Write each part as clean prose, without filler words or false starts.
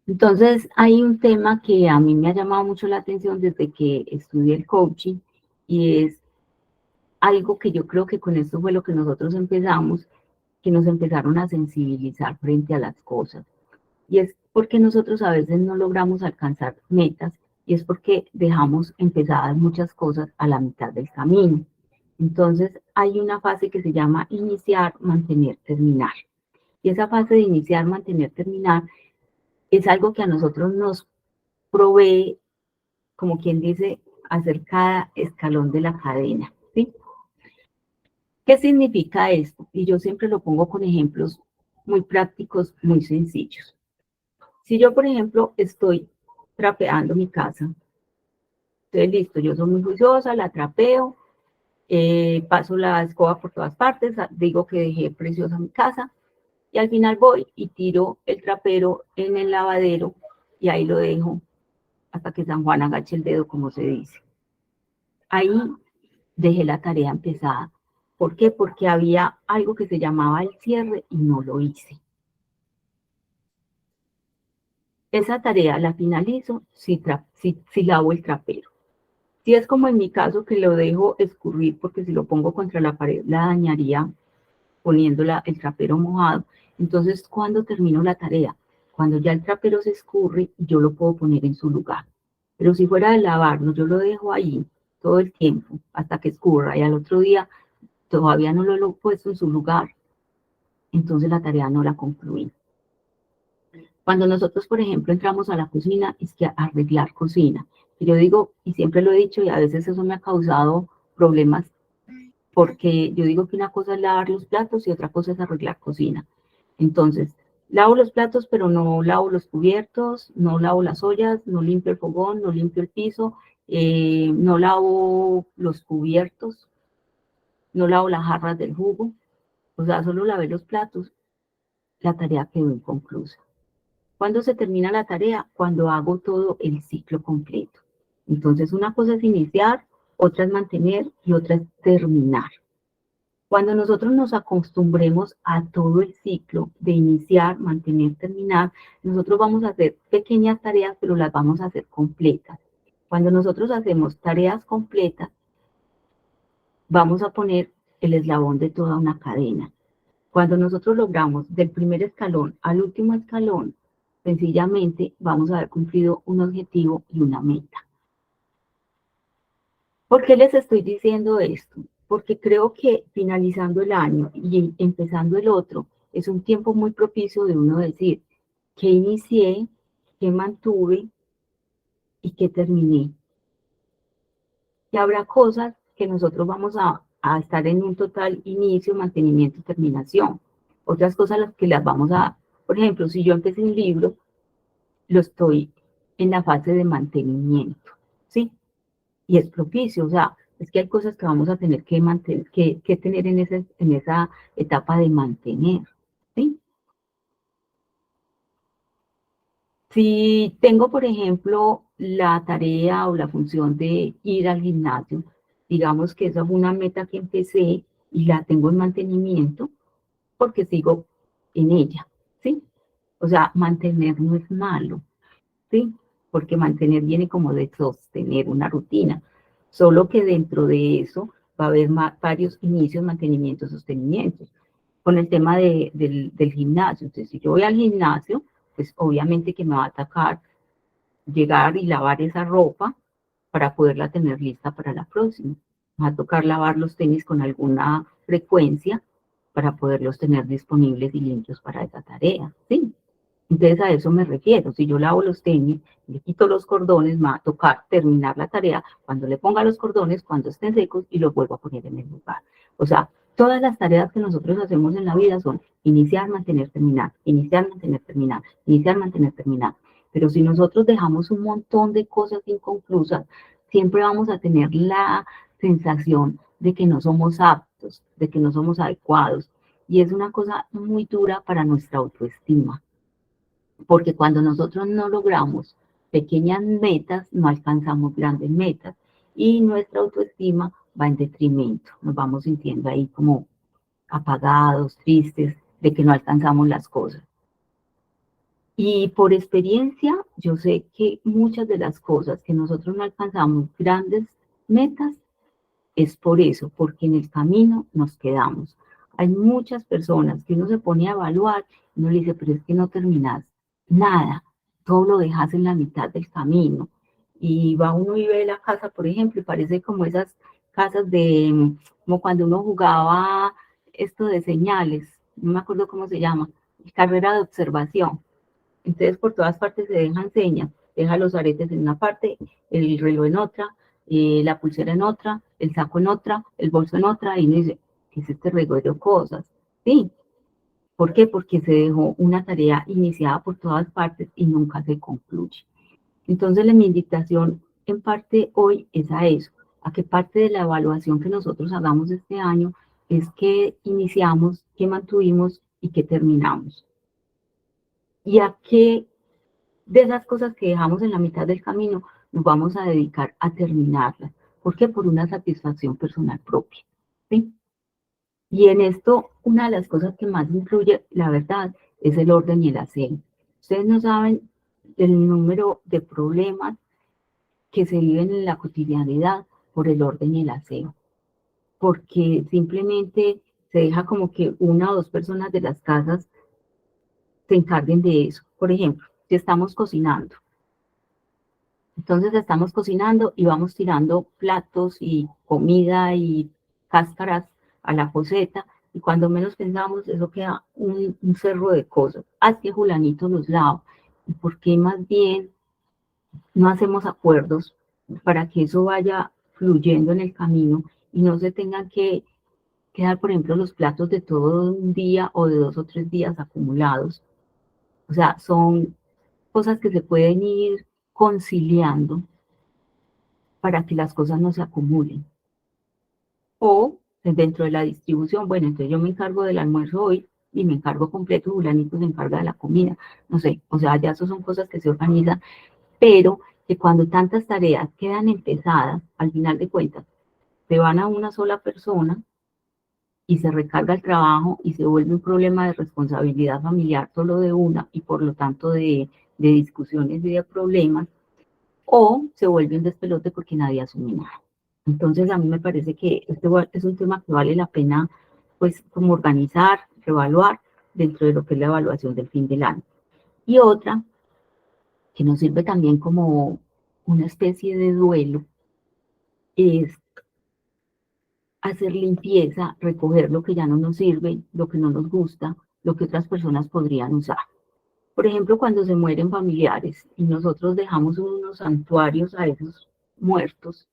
Entonces, hay un tema que a mí me ha llamado mucho la atención desde que estudié el coaching y es algo que yo creo que con esto fue lo que nosotros empezamos, que nos empezaron a sensibilizar frente a las cosas. Y es porque nosotros a veces no logramos alcanzar metas y es porque dejamos empezadas muchas cosas a la mitad del camino. Entonces, hay una fase que se llama iniciar, mantener, terminar. Y esa fase de iniciar, mantener, terminar es algo que a nosotros nos provee, como quien dice, hacer cada escalón de la cadena, ¿sí? ¿Qué significa esto? Y yo siempre lo pongo con ejemplos muy prácticos, muy sencillos. Si yo, por ejemplo, estoy trapeando mi casa, entonces listo, yo soy muy juiciosa, la trapeo, paso la escoba por todas partes, digo que dejé preciosa mi casa, y al final voy y tiro el trapero en el lavadero y ahí lo dejo hasta que San Juan agache el dedo, como se dice. Ahí dejé la tarea empezada. ¿Por qué? Porque había algo que se llamaba el cierre y no lo hice. Esa tarea la finalizo si lavo el trapero. Si es como en mi caso que lo dejo escurrir porque si lo pongo contra la pared la dañaría poniendo el trapero mojado. Entonces, ¿cuándo termino la tarea? Cuando ya el trapero se escurre, yo lo puedo poner en su lugar. Pero si fuera de lavarlo, yo lo dejo ahí todo el tiempo hasta que escurra y al otro día todavía no lo he puesto en su lugar, entonces la tarea no la concluí. Cuando nosotros, por ejemplo, entramos a la cocina, es que arreglar cocina. Y yo digo, y siempre lo he dicho, y a veces eso me ha causado problemas, porque yo digo que una cosa es lavar los platos y otra cosa es arreglar cocina. Entonces, lavo los platos, pero no lavo los cubiertos, no lavo las ollas, no limpio el fogón, no limpio el piso, no lavo los cubiertos, no lavo las jarras del jugo, o sea, solo lavé los platos, la tarea quedó inconclusa. ¿Cuándo se termina la tarea? Cuando hago todo el ciclo completo. Entonces, una cosa es iniciar, otra es mantener y otra es terminar. Cuando nosotros nos acostumbremos a todo el ciclo de iniciar, mantener, terminar, nosotros vamos a hacer pequeñas tareas, pero las vamos a hacer completas. Cuando nosotros hacemos tareas completas, vamos a poner el eslabón de toda una cadena. Cuando nosotros logramos del primer escalón al último escalón, sencillamente vamos a haber cumplido un objetivo y una meta. ¿Por qué les estoy diciendo esto? Porque creo que finalizando el año y empezando el otro es un tiempo muy propicio de uno decir qué inicié, qué mantuve y qué terminé. Y habrá cosas que nosotros vamos a estar en un total inicio, mantenimiento y terminación. Otras cosas las que las vamos a, por ejemplo, si yo empecé un libro, lo estoy en la fase de mantenimiento, ¿sí? Y es propicio, o sea, es que hay cosas que vamos a tener que, que tener en esa etapa de mantener, ¿sí? Si tengo, por ejemplo, la tarea o la función de ir al gimnasio, digamos que esa fue una meta que empecé y la tengo en mantenimiento porque sigo en ella, ¿sí? O sea, mantener no es malo, ¿sí? Porque mantener viene como de sostener una rutina, solo que dentro de eso va a haber varios inicios, mantenimientos, sostenimientos. Con el tema del gimnasio, entonces si yo voy al gimnasio, pues obviamente que me va a atacar llegar y lavar esa ropa para poderla tener lista para la próxima. Me va a tocar lavar los tenis con alguna frecuencia para poderlos tener disponibles y limpios para esa tarea, ¿sí? Entonces a eso me refiero. Si yo lavo los tenis, le quito los cordones, me va a tocar terminar la tarea cuando le ponga los cordones, cuando estén secos y los vuelvo a poner en el lugar. O sea, todas las tareas que nosotros hacemos en la vida son iniciar, mantener, terminar, iniciar, mantener, terminar, iniciar, mantener, terminar. Pero si nosotros dejamos un montón de cosas inconclusas, siempre vamos a tener la sensación de que no somos aptos, de que no somos adecuados. Y es una cosa muy dura para nuestra autoestima porque cuando nosotros no logramos pequeñas metas, no alcanzamos grandes metas y nuestra autoestima va en detrimento. Nos vamos sintiendo ahí como apagados, tristes, de que no alcanzamos las cosas. Y por experiencia, yo sé que muchas de las cosas que nosotros no alcanzamos, grandes metas, es por eso, porque en el camino nos quedamos. Hay muchas personas que uno se pone a evaluar y uno le dice, pero es que no terminas nada, todo lo dejas en la mitad del camino. Y va uno y ve la casa, por ejemplo, y parece como esas casas de, como cuando uno jugaba esto de señales, no me acuerdo cómo se llama, carrera de observación. Entonces por todas partes se dejan señas, deja los aretes en una parte, el reloj en otra, la pulsera en otra, el saco en otra, el bolso en otra, y uno dice, ¿qué es este reguero de cosas? Sí, ¿por qué? Porque se dejó una tarea iniciada por todas partes y nunca se concluye. Entonces mi invitación en parte hoy es a eso, a que parte de la evaluación que nosotros hagamos este año es que iniciamos, que mantuvimos y que terminamos. Y a qué de esas cosas que dejamos en la mitad del camino, nos vamos a dedicar a terminarlas. ¿Por qué? Por una satisfacción personal propia. ¿Sí? Y en esto, una de las cosas que más influye, la verdad, es el orden y el aseo. Ustedes no saben el número de problemas que se viven en la cotidianidad por el orden y el aseo. Porque simplemente se deja como que una o dos personas de las casas se encarguen de eso. Por ejemplo, si estamos cocinando, entonces estamos cocinando y vamos tirando platos y comida y cáscaras a la poceta y cuando menos pensamos eso queda un cerro de cosas. Así Julanito los lava. ¿Y por qué más bien no hacemos acuerdos para que eso vaya fluyendo en el camino y no se tengan que quedar, por ejemplo, los platos de todo un día o de 2 o 3 días acumulados? O sea, son cosas que se pueden ir conciliando para que las cosas no se acumulen. O dentro de la distribución, bueno, entonces yo me encargo del almuerzo hoy y me encargo completo, Julanito se encarga de la comida, no sé, o sea, ya eso son cosas que se organizan, pero que cuando tantas tareas quedan empezadas, al final de cuentas, se van a una sola persona y se recarga el trabajo y se vuelve un problema de responsabilidad familiar solo de una y por lo tanto de discusiones y de problemas, o se vuelve un despelote porque nadie asume nada. Entonces, a mí me parece que este es un tema que vale la pena, pues, como organizar, evaluar dentro de lo que es la evaluación del fin del año. Y otra, que nos sirve también como una especie de duelo, es hacer limpieza, recoger lo que ya no nos sirve, lo que no nos gusta, lo que otras personas podrían usar. Por ejemplo, cuando se mueren familiares y nosotros dejamos unos santuarios a esos muertos,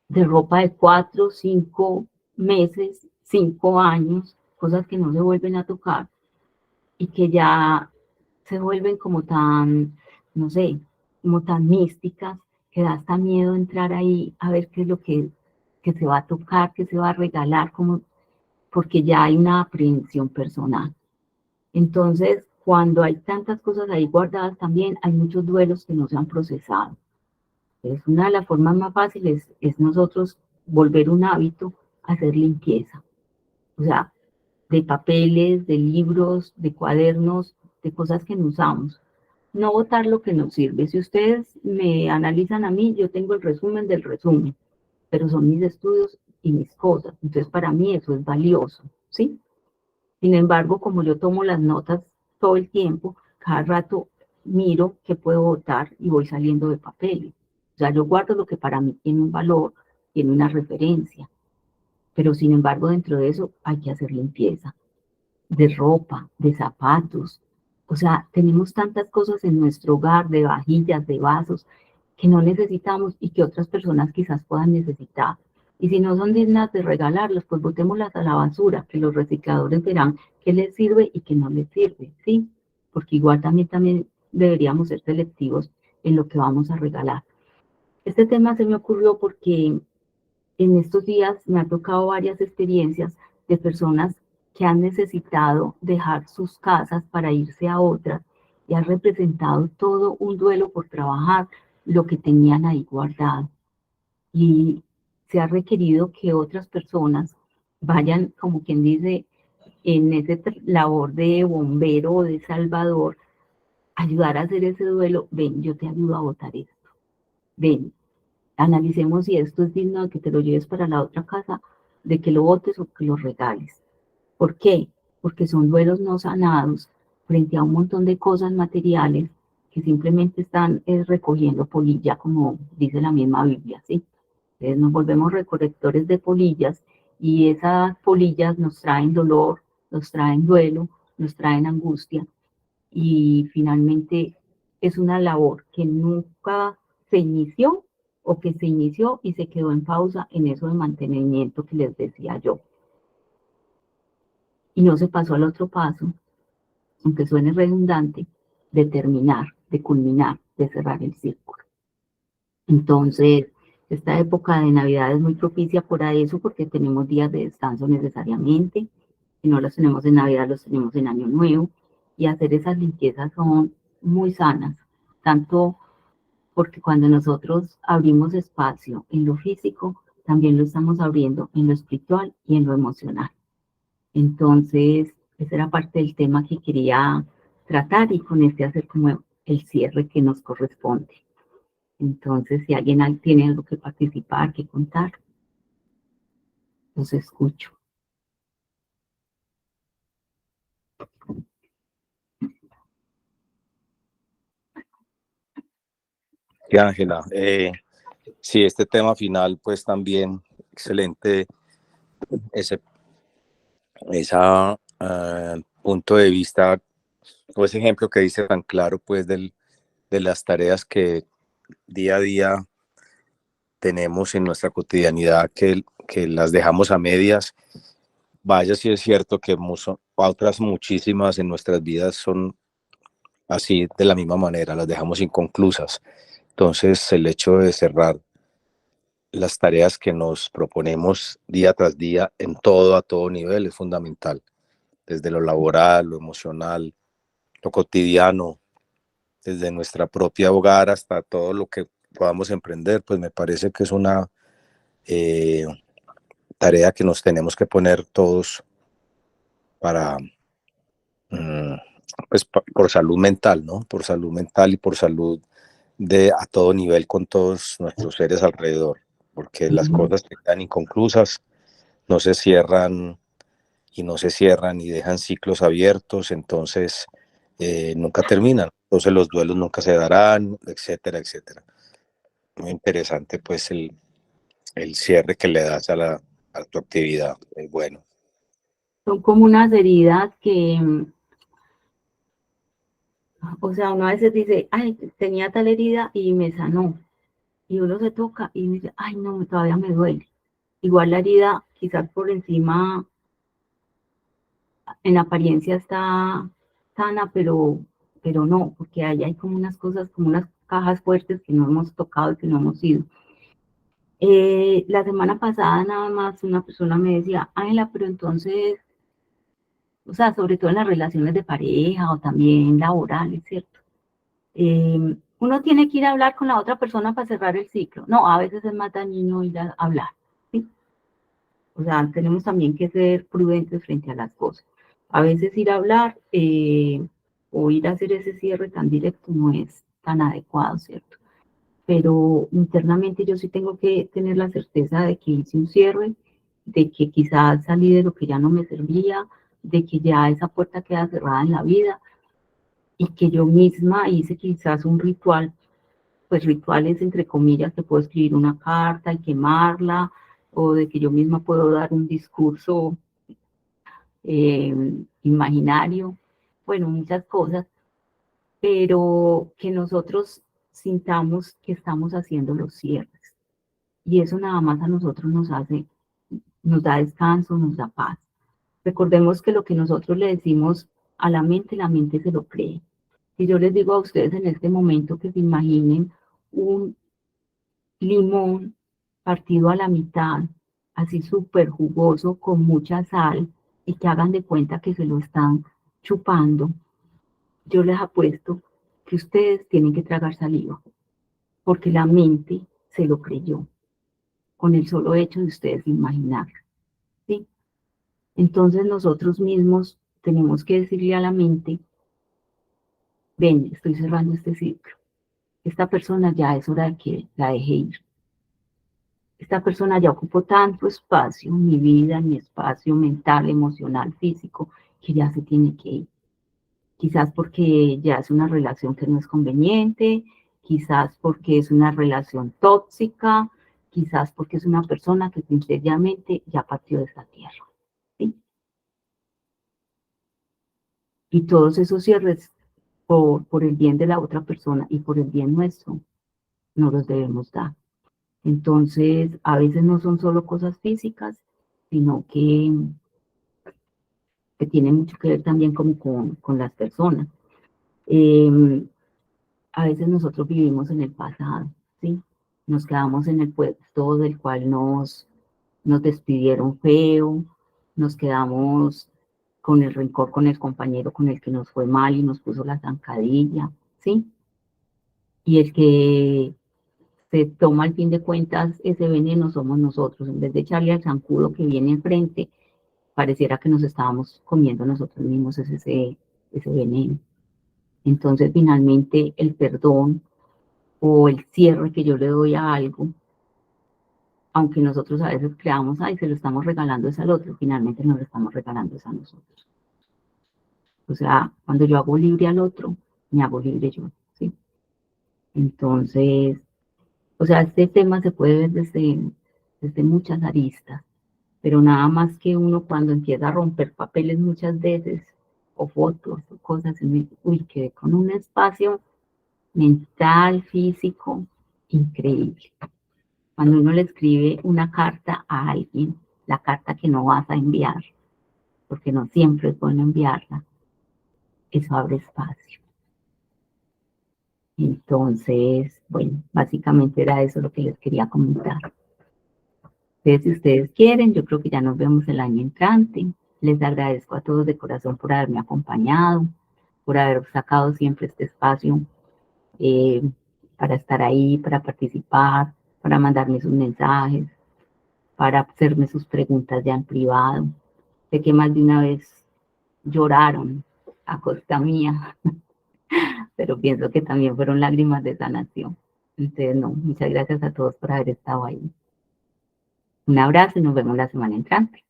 de ropa de 4, 5 meses, 5 años, cosas que no se vuelven a tocar y que ya se vuelven como tan, no sé, como tan místicas, que da hasta miedo entrar ahí a ver qué es lo que se va a tocar, qué se va a regalar, como, porque ya hay una aprehensión personal. Entonces, cuando hay tantas cosas ahí guardadas también, hay muchos duelos que no se han procesado. Es una de las formas más fáciles, es nosotros volver un hábito a hacer limpieza. O sea, de papeles, de libros, de cuadernos, de cosas que no usamos. No botar lo que nos sirve. Si ustedes me analizan a mí, yo tengo el resumen del resumen, pero son mis estudios y mis cosas. Entonces, para mí eso es valioso, ¿sí? Sin embargo, como yo tomo las notas todo el tiempo, cada rato miro qué puedo votar y voy saliendo de papeles. O sea, yo guardo lo que para mí tiene un valor, tiene una referencia, pero sin embargo dentro de eso hay que hacer limpieza de ropa, de zapatos. O sea, tenemos tantas cosas en nuestro hogar, de vajillas, de vasos, que no necesitamos y que otras personas quizás puedan necesitar. Y si no son dignas de regalarlos, pues botémoslas a la basura, que los recicladores verán qué les sirve y qué no les sirve, ¿sí? Porque igual también deberíamos ser selectivos en lo que vamos a regalar. Este tema se me ocurrió porque en estos días me ha tocado varias experiencias de personas que han necesitado dejar sus casas para irse a otras y ha representado todo un duelo por trabajar lo que tenían ahí guardado. Y se ha requerido que otras personas vayan, como quien dice, en ese labor de bombero o de salvador ayudar a hacer ese duelo, ven, yo te ayudo a botar esto, ven, analicemos si esto es digno de que te lo lleves para la otra casa, de que lo botes o que lo regales. ¿Por qué? Porque son duelos no sanados frente a un montón de cosas materiales que simplemente están recogiendo polilla, como dice la misma Biblia, ¿sí? Entonces nos volvemos recolectores de polillas y esas polillas nos traen dolor, nos traen duelo, nos traen angustia y finalmente es una labor que nunca se inició o que se inició y se quedó en pausa en eso de mantenimiento que les decía yo. Y no se pasó al otro paso, aunque suene redundante, de terminar, de culminar, de cerrar el círculo. Entonces, esta época de Navidad es muy propicia para eso porque tenemos días de descanso necesariamente. Si no los tenemos en Navidad, los tenemos en Año Nuevo. Y hacer esas limpiezas son muy sanas, tanto porque cuando nosotros abrimos espacio en lo físico, también lo estamos abriendo en lo espiritual y en lo emocional. Entonces, esa era parte del tema que quería tratar y con este hacer como el cierre que nos corresponde. Entonces, si alguien tiene algo que participar, que contar, los escucho. Sí, Ángela. Sí, este tema final, pues también excelente ese punto de vista o ese ejemplo que dice tan claro, pues, de las tareas que día a día tenemos en nuestra cotidianidad, que las dejamos a medias. Vaya, si es cierto que otras muchísimas en nuestras vidas son así de la misma manera, las dejamos inconclusas. Entonces, el hecho de cerrar las tareas que nos proponemos día tras día en todo, a todo nivel, es fundamental, desde lo laboral, lo emocional, lo cotidiano, desde nuestra propia hogar hasta todo lo que podamos emprender, pues me parece que es una tarea que nos tenemos que poner todos para, pues, por salud mental, ¿no? Por salud mental y por salud a todo nivel con todos nuestros seres alrededor, porque las cosas que quedan inconclusas no se cierran y no se cierran y dejan ciclos abiertos, entonces nunca terminan, entonces los duelos nunca se darán, etcétera, etcétera. Muy interesante pues el cierre que le das a tu actividad, es bueno. Son como unas heridas que, o sea, uno a veces dice, ay, tenía tal herida y me sanó. Y uno se toca y dice, ay, no, todavía me duele. Igual la herida, quizás por encima, en apariencia está sana, pero no, porque ahí hay como unas cosas, como unas cajas fuertes que no hemos tocado y que no hemos ido. La semana pasada nada más una persona me decía, Ángela, pero entonces, o sea, sobre todo en las relaciones de pareja o también laborales, ¿cierto? Uno tiene que ir a hablar con la otra persona para cerrar el ciclo. No, a veces es más dañino ir a hablar, ¿sí? O sea, tenemos también que ser prudentes frente a las cosas. A veces ir a hablar o ir a hacer ese cierre tan directo no es tan adecuado, ¿cierto? Pero internamente yo sí tengo que tener la certeza de que hice un cierre, de que quizás salí de lo que ya no me servía, de que ya esa puerta queda cerrada en la vida y que yo misma hice quizás un ritual, pues rituales entre comillas, que puedo escribir una carta y quemarla, o de que yo misma puedo dar un discurso imaginario, bueno, muchas cosas, pero que nosotros sintamos que estamos haciendo los cierres. Y eso nada más a nosotros nos da descanso, nos da paz. Recordemos que lo que nosotros le decimos a la mente se lo cree. Si yo les digo a ustedes en este momento que se imaginen un limón partido a la mitad, así súper jugoso, con mucha sal, y que hagan de cuenta que se lo están chupando, yo les apuesto que ustedes tienen que tragar saliva, porque la mente se lo creyó, con el solo hecho de ustedes imaginar, ¿sí? Entonces nosotros mismos tenemos que decirle a la mente ven, estoy cerrando este ciclo. Esta persona ya es hora de que la deje ir. Esta persona ya ocupó tanto espacio en mi vida, en mi espacio mental, emocional, físico, que ya se tiene que ir. Quizás porque ya es una relación que no es conveniente, quizás porque es una relación tóxica, quizás porque es una persona que sinceramente ya partió de esta tierra. ¿Sí? Y todos esos cierres por el bien de la otra persona y por el bien nuestro, no los debemos dar. Entonces, a veces no son solo cosas físicas, sino que tienen mucho que ver también como con las personas. A veces nosotros vivimos en el pasado, ¿sí? Nos quedamos en el puesto del cual nos despidieron feo, nos quedamos con el rencor con el compañero con el que nos fue mal y nos puso la zancadilla, ¿sí? Y el que se toma al fin de cuentas ese veneno somos nosotros. En vez de echarle al zancudo que viene enfrente, pareciera que nos estábamos comiendo nosotros mismos ese veneno. Entonces, finalmente, el perdón o el cierre que yo le doy a algo, aunque nosotros a veces creamos, ay, se lo estamos regalando es al otro, finalmente nos lo estamos regalando es a nosotros. O sea, cuando yo hago libre al otro, me hago libre yo, ¿sí? Entonces, o sea, este tema se puede ver desde muchas aristas, pero nada más que uno cuando empieza a romper papeles muchas veces, o fotos, o cosas, uy, quedé con un espacio mental, físico, increíble. Cuando uno le escribe una carta a alguien, la carta que no vas a enviar, porque no siempre es bueno enviarla, eso abre espacio. Entonces, bueno, básicamente era eso lo que les quería comentar. Entonces, si ustedes quieren, yo creo que ya nos vemos el año entrante. Les agradezco a todos de corazón por haberme acompañado, por haber sacado siempre este espacio eh, para estar ahí, para participar, para mandarme sus mensajes, para hacerme sus preguntas ya en privado. Sé que más de una vez lloraron a costa mía, pero pienso que también fueron lágrimas de sanación. Entonces, no, muchas gracias a todos por haber estado ahí. Un abrazo y nos vemos la semana entrante.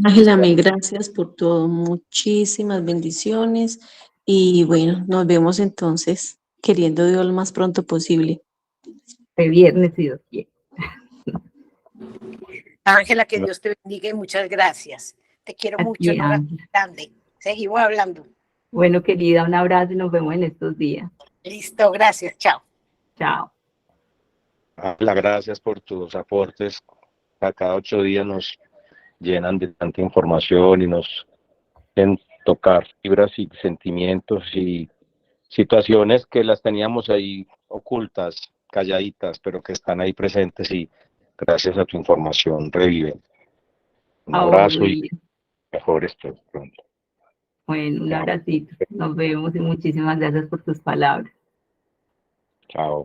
Ángela, mil gracias por todo, muchísimas bendiciones y bueno, nos vemos entonces, queriendo Dios lo más pronto posible. De viernes, si Dios quiere. Ángela, que Dios te bendiga y muchas gracias. Te quiero mucho, no grande. Seguimos hablando. Bueno, querida, un abrazo y nos vemos en estos días. Listo, gracias, chao. Chao. Ángela, gracias por tus aportes. A cada 8 días nos llenan de tanta información y nos en tocar fibras y sentimientos y situaciones que las teníamos ahí ocultas, calladitas, pero que están ahí presentes y gracias a tu información reviven. Un abrazo y mejores pronto. Bueno, un abracito. Nos vemos y muchísimas gracias por tus palabras. Chao.